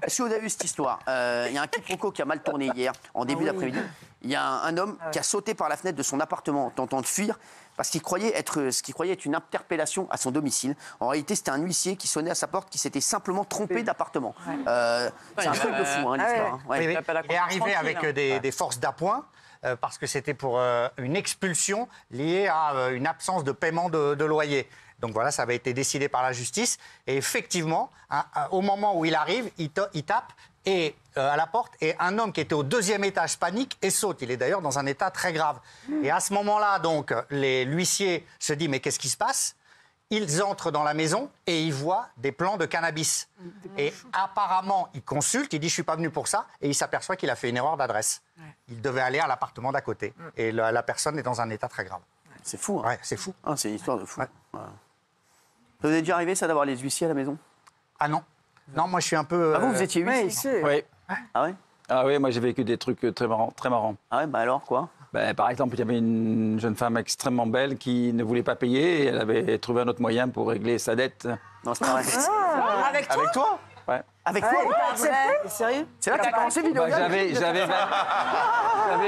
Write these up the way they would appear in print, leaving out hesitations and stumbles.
Est-ce que vous avez vu cette histoire? Il y a un quiproquo qui a mal tourné hier, en début d'après-midi. Il y a un homme qui a sauté par la fenêtre de son appartement en tentant de fuir parce qu'il croyait être ce qu'il croyait être une interpellation à son domicile. En réalité, c'était un huissier qui sonnait à sa porte qui s'était simplement trompé d'appartement. C'est un truc de fou, hein, l'histoire. Hein. Ouais. Il est arrivé avec des forces d'appoint. Parce que c'était pour une expulsion liée à une absence de paiement de loyer. Donc voilà, ça avait été décidé par la justice. Et effectivement, au moment où il arrive, il tape à la porte et un homme qui était au 2e étage panique et saute. Il est d'ailleurs dans un état très grave. Et à ce moment-là, donc, l'huissier se dit « mais qu'est-ce qui se passe ?» Ils entrent dans la maison et ils voient des plants de cannabis. Et apparemment, il consulte, il dit « je ne suis pas venu pour ça » et il s'aperçoit qu'il a fait une erreur d'adresse. Il devait aller à l'appartement d'à côté. Et la personne est dans un état très grave. C'est fou. Hein. Ouais, c'est fou. Ah, c'est une histoire de fou. Ouais. Ouais. Ça vous est déjà arrivé, ça, d'avoir les huissiers à la maison? Ah non. Non, moi, je suis un peu... Ah, vous étiez huissier? Oui. Ah ouais? Ah oui, moi, j'ai vécu des trucs très marrants. Très marrants. Ah ouais, bah alors, quoi? Ben, par exemple, il y avait une jeune femme extrêmement belle qui ne voulait pas payer et elle avait trouvé un autre moyen pour régler sa dette. Non, c'est pas vrai. Avec toi? Avec toi? Ouais. Avec toi? T'as accepté? Sérieux? C'est là que t'as commencé vidéo. Bah, j'avais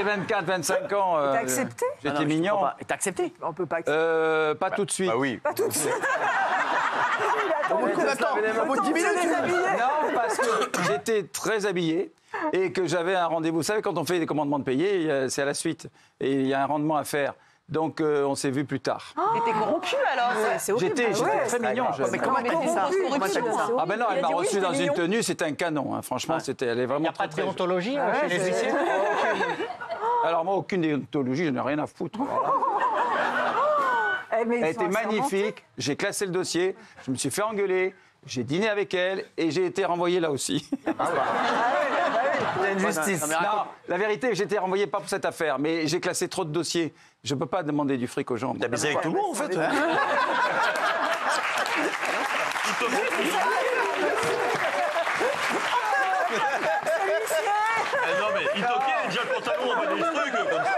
24, 25 ans. T'as accepté? J'étais mignon. Et t'as accepté? On peut pas accepter. Pas tout de suite. Bah oui. Pas tout de suite. Au bout de 10 minutes. Non, parce que j'étais très habillé et que j'avais un rendez-vous. Vous savez, quand on fait des commandements de payer, c'est à la suite. Et il y a un rendement à faire. Donc, on s'est vu plus tard. T'étais corrompu alors? C'est horrible. J'étais très mignon. Mais comment t'as dit ça? Comment t'as dit ça? Ah ben non, elle m'a reçu dans une tenue, c'était un canon. Hein. Franchement, elle est Il vraiment n'y a pas de déontologie chez les huissiers? Alors moi, aucune déontologie, je n'ai rien à foutre. Elle était magnifique, j'ai classé le dossier, je me suis fait engueuler, j'ai dîné avec elle et j'ai été renvoyé là aussi. Il y a une justice. Non, la vérité, j'ai été renvoyé pas pour cette affaire, mais j'ai classé trop de dossiers. Je ne peux pas demander du fric aux gens. T'as baisé avec tout le monde, en fait. Non, mais il toquait, déjà le pantalon, on va des trucs comme ça.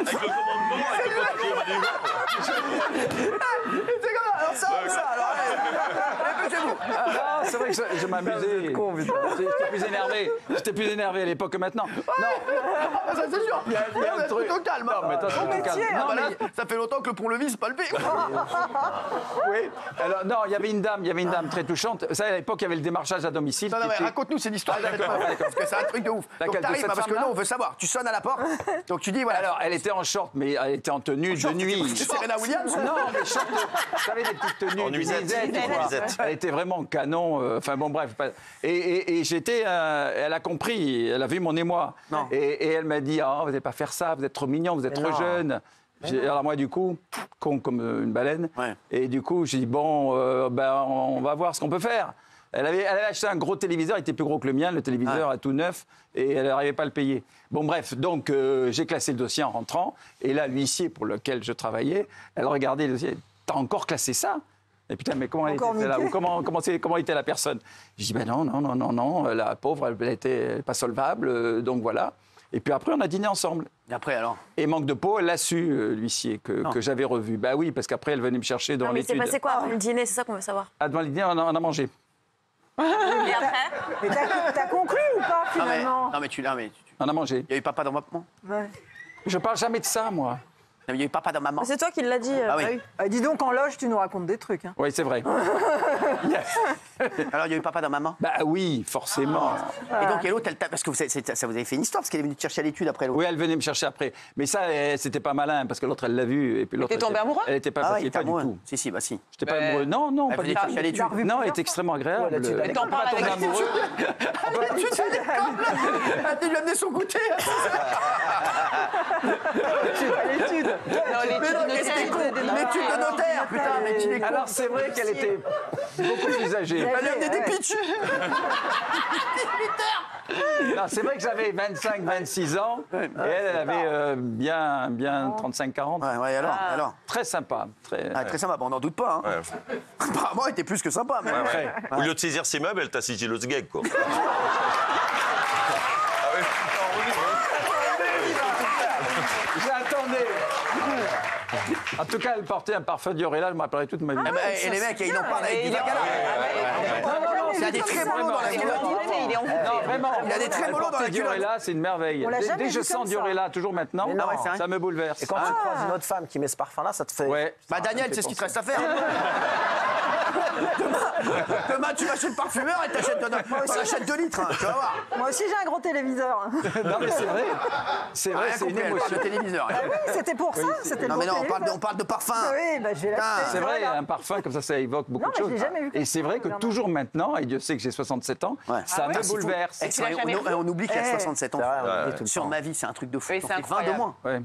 Avec le commandement, avec le pantalon, on va des gens. Alors ça, alors. Ah, c'est vrai que je m'amusais. J'étais plus énervé à l'époque que maintenant. Non. Ça, c'est sûr. Il y a un truc plutôt calme. Non, mais toi, t'es calme. Non, mais ça fait longtemps que le pont-levis, c'est pas le pire. Oui. Alors, non, il y avait une dame très touchante. Ça, à l'époque, il y avait le démarchage à domicile. Non, mais raconte-nous cette histoire. Parce que c'est un truc de ouf. Donc t'arrives, parce que nous, on veut savoir. Tu sonnes à la porte. Donc tu dis, voilà. Alors, elle était en short, mais elle était en tenue de nuit. C'est Serena Williams? Non, mais short, vous savez, des petites tenues. En nuisette. Elle était vraiment canon. Enfin, bon, bref. Et j'étais. Elle a compris. Elle a vu mon émoi. Non. Et elle m'a dit, oh, vous n'allez pas faire ça, vous êtes trop mignon, vous êtes trop jeune. Alors moi, du coup, con comme une baleine. Ouais. Et du coup, j'ai dit, bon, on va voir ce qu'on peut faire. Elle avait acheté un gros téléviseur, il était plus gros que le mien, le téléviseur à tout neuf, et elle n'arrivait pas à le payer. Bon, bref, donc j'ai classé le dossier en rentrant, et là, l'huissier pour lequel je travaillais, elle regardait le dossier, t'as encore classé ça? Et putain, mais comment elle était là? Ou comment était la personne? Je dis, ben non, la pauvre, elle était pas solvable, donc voilà. Et puis après, on a dîné ensemble. Et après, alors? Et manque de peau, elle l'a su, l'huissier, que j'avais revu. Bah oui, parce qu'après, elle venait me chercher dans l'étude. Mais c'est passé quoi avant le dîner? C'est ça qu'on veut savoir. Ah, devant le dîner, on a mangé. Et après? Mais t'as conclu ou pas finalement? Non, mais On a mangé. il y a eu papa dans maman? Ouais. Je parle jamais de ça, moi. Non, mais il y a eu papa dans maman? C'est toi qui l'as dit. Ah oui. Dis donc, en loge, tu nous racontes des trucs. Hein. Oui, c'est vrai. Alors, il y a eu papa dans maman? Bah oui, forcément. Et donc, et l'autre, parce que ça vous avez fait une histoire, parce qu'elle est venue te chercher à l'étude après l'autre. Oui, elle venait me chercher après. Mais ça, c'était pas malin, parce que l'autre, elle l'a vu. Et puis l'autre. T'es tombé amoureux? Elle était pas Ah, facile, il était pas du amoureux. tout. Si, bah si. J'étais pas amoureux. Non, Elle pas du venait te chercher à tout. l'étude. Non, elle était extrêmement agréable. Elle t'en parle avec amoureux. Tu sais, elle lui a amené son goûter. L'étude. L'étude de notaire, putain, mais tu es con. Alors, c'est vrai qu'elle était beaucoup plus âgée. Elle lui a amené des pitchs. Non, c'est vrai que j'avais 25, 26 ans. Et elle avait bien 35, 40. Ouais, alors. Très sympa. Très sympa, bon, on n'en doute pas. Hein. Ouais. Apparemment, elle était plus que sympa. Mais... Ouais. Au lieu de saisir ses meubles, elle t'a saisi le sgeg, quoi. J'attendais. En tout cas, elle portait un parfum Diorella, je me rappellerai toute ma vie. Et les mecs, ils en parlent avec du bacala. Non, Il y a des trémolos dans la culotte. Il est en Non, vraiment. Il y a des trémolos dans la culotte. Diorella, c'est une merveille. On l'a Dès jamais que je vu sens comme ça. Diorella, toujours maintenant, Mais non, ça me bouleverse. Et quand tu croises une autre femme qui met ce parfum-là, ça te fait. Ouais. Bah Daniel, c'est ce qu'il te reste à faire. Demain, tu vas chez le parfumeur et t'achètes 2 litres. Hein, tu vas voir. Moi aussi, j'ai un gros téléviseur. Non, mais c'est vrai. C'est vrai, Rien c'est une compris, elle parle émotion. de téléviseur. Ah oui, c'était pour ça. C'était Non le mais gros non, téléviseur. on parle de parfum. Ah oui, bah, je vais l'acheter. C'est vrai, un parfum comme ça évoque beaucoup Non, de mais je choses. l'ai jamais vu comme Et c'est ça, vrai que Bernard. toujours maintenant, et Dieu sait que j'ai 67 ans, Ouais. ça me C'est fou. bouleverse. Eh, on oublie qu'il y a 67 ans. C'est vrai, on oublie tout le Sur temps. ma vie, c'est un truc de fou. Oui, T'en c'est fais 20 de incroyable. moins. Ouais.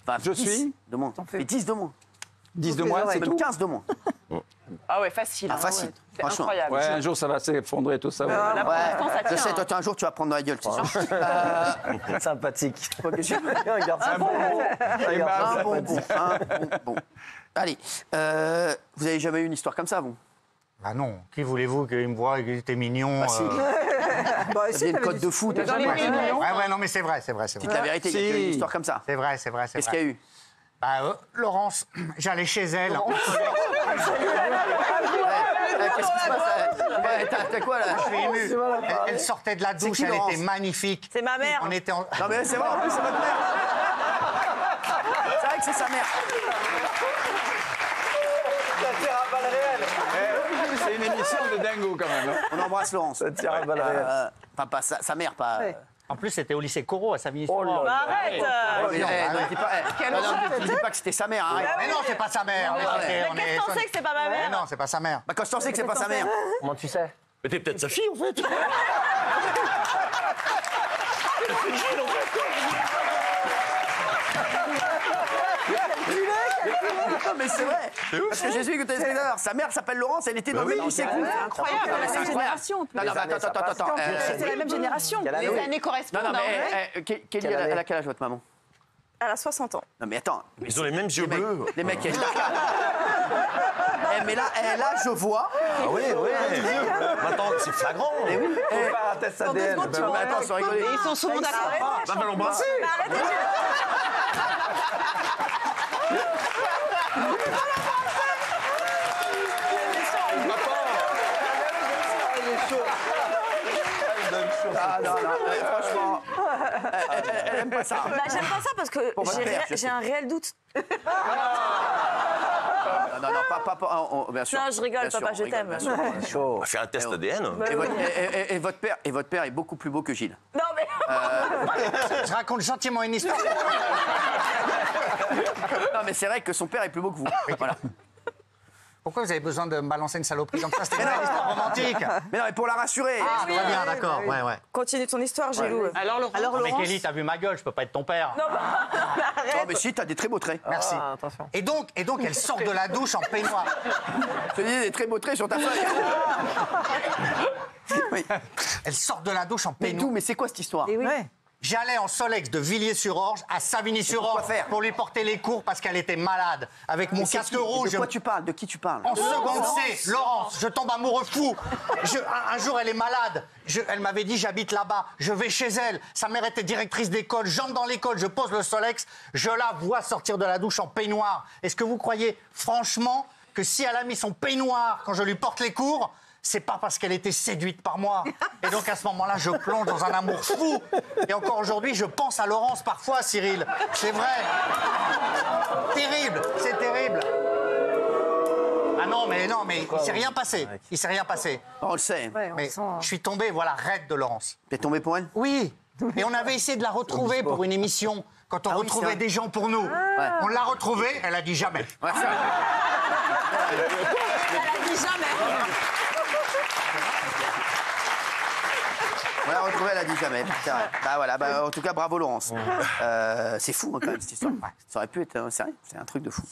Enfin, Je 10 suis de moins. Et 10 de moins. 10 de moins, c'est C'est même tout. 15 de moins. Ah ouais, facile. Ah, hein, facile. ouais. C'est Franchement. incroyable. Ouais, un jour, ça va s'effondrer, tout ça. ouais. Là, pour l'instant, ça Je tient. sais, hein. toi, un jour, tu vas prendre dans la gueule, c'est sûr. Sympathique. Quoi que je- Regarde ça. Un bonbon. Allez, vous avez jamais eu une histoire comme ça, vous? Ah non, qui voulez-vous qu'il me voie et qu'il était mignon Bah si. Bah, Vous aviez une cote de fou, t'as Dans les jamais eu? millions. Ouais, non, mais c'est vrai, c'est vrai, c'est Dites vrai. la vérité, il y a eu une histoire comme ça. C'est vrai, c'est vrai, c'est Qu'est-ce qu'il y a vrai. eu? Bah, Laurence, j'allais chez elle. Qu'est-ce qui se passe? T'as quoi, là? Je suis ému. Elle sortait de la douche, qui, elle Laurence? était magnifique. C'est ma mère. On était en... Non, mais c'est vrai, en plus, c'est votre mère. C'est vrai que c'est sa mère. C'est une émission de dingo, quand même. hein. On embrasse Laurence. Ça tire à balles réelles. Enfin, pas sa mère, pas. Ouais. En plus, c'était au lycée Corot à Savigny. Oh là Bah, arrête. Mais, ne dis pas, ne dis pas que c'était sa mère, arrête. Mais non, c'est pas sa mère. Ah ouais. c'était- Mais on qu'est-ce est- qu'on sait que c'est pas ma Mais mère? non, c'est pas sa mère. Bah, quand je t'en sais que c'est pas sa mère. Comment tu sais? Mais t'es peut-être sa fille, en fait. Non, mais c'est vrai. Parce que j'ai su que téléspectateur. Sa mère s'appelle Laurence, elle était dans le lycée. C'est incroyable. Non, mais c'est La incroyable. génération. Non, non, mais attends. C'est la même génération. Quelle année? Les années Non, correspondent. non, hein, ouais. mais Kelly, elle a quel âge, votre maman? Elle a 60 ans. Non, mais attends. Ils ont les mêmes yeux bleus. Les mecs, mais là, je vois. Ah oui, oui. Maintenant, c'est flagrant. Mais oui. Faut faire un test ADN. Non, mais attends, sans rigoler. Et ils sont souvent d'accord. Va l'embrasser. Ah, non, franchement, elle aime pas ça. Bah, j'aime pas ça parce que Pour votre père, je j'ai sais. un réel doute. Non, bien sûr. Non, je rigole, Bien sûr, papa, on je rigole, t'aime. bien sûr. Chaud. On va faire un test ADN. Et votre père est beaucoup plus beau que Gilles. Non, mais. Je raconte gentiment une histoire. Non, mais c'est vrai que son père est plus beau que vous. Voilà. Pourquoi vous avez besoin de me balancer une saloperie comme ça? C'était une belle histoire romantique. Mais non, mais pour la rassurer. Ah, tout va bien, d'accord. Ouais, ouais. Continue ton histoire, Gilou. Alors, Laurent. Non, mais Kelly, t'as vu ma gueule, je peux pas être ton père. Non, Non, mais si, t'as des très beaux traits. Merci. Ah, attention. Et donc, elle sort de la douche en peignoir. Je te dis des très beaux traits sur ta feuille. Oui. Elle sort de la douche en Mais peignoir. d'où? Mais c'est quoi cette histoire? Ouais. J'allais en Solex de Villiers-sur-Orge à Savigny-sur-Orge pourquoi faire pour lui porter les cours parce qu'elle était malade. Avec mon C'est casque qui? rouge. De quoi tu parles? De qui tu parles? En seconde C, Laurence, je tombe amoureux fou. Un jour, elle est malade. Elle m'avait dit, j'habite là-bas. Je vais chez elle. Sa mère était directrice d'école. J'entre dans l'école, je pose le Solex. Je la vois sortir de la douche en peignoir. Est-ce que vous croyez, franchement, que si elle a mis son peignoir quand je lui porte les cours, c'est pas parce qu'elle était séduite par moi. Et donc, à ce moment-là, je plonge dans un amour fou. Et encore aujourd'hui, je pense à Laurence parfois, Cyril. C'est vrai. Terrible. C'est terrible. Ah non, mais il s'est rien passé. Il s'est rien passé. On le sait. Ouais, on Mais sent. je suis tombé, voilà, raide de Laurence. T'es tombé pour elle? Oui. Et on avait essayé de la retrouver pour une émission, quand on Ah oui, retrouvait c'est vrai. des gens pour nous. On l'a retrouvée, elle a dit jamais. Ouais, c'est vrai. Elle a dit jamais. On l'a retrouvée, elle a dit jamais. C'est vrai. Bah voilà, bah, en tout cas, bravo Laurence. C'est fou hein, quand même cette histoire. Ça aurait pu être sérieux, c'est un truc de fou.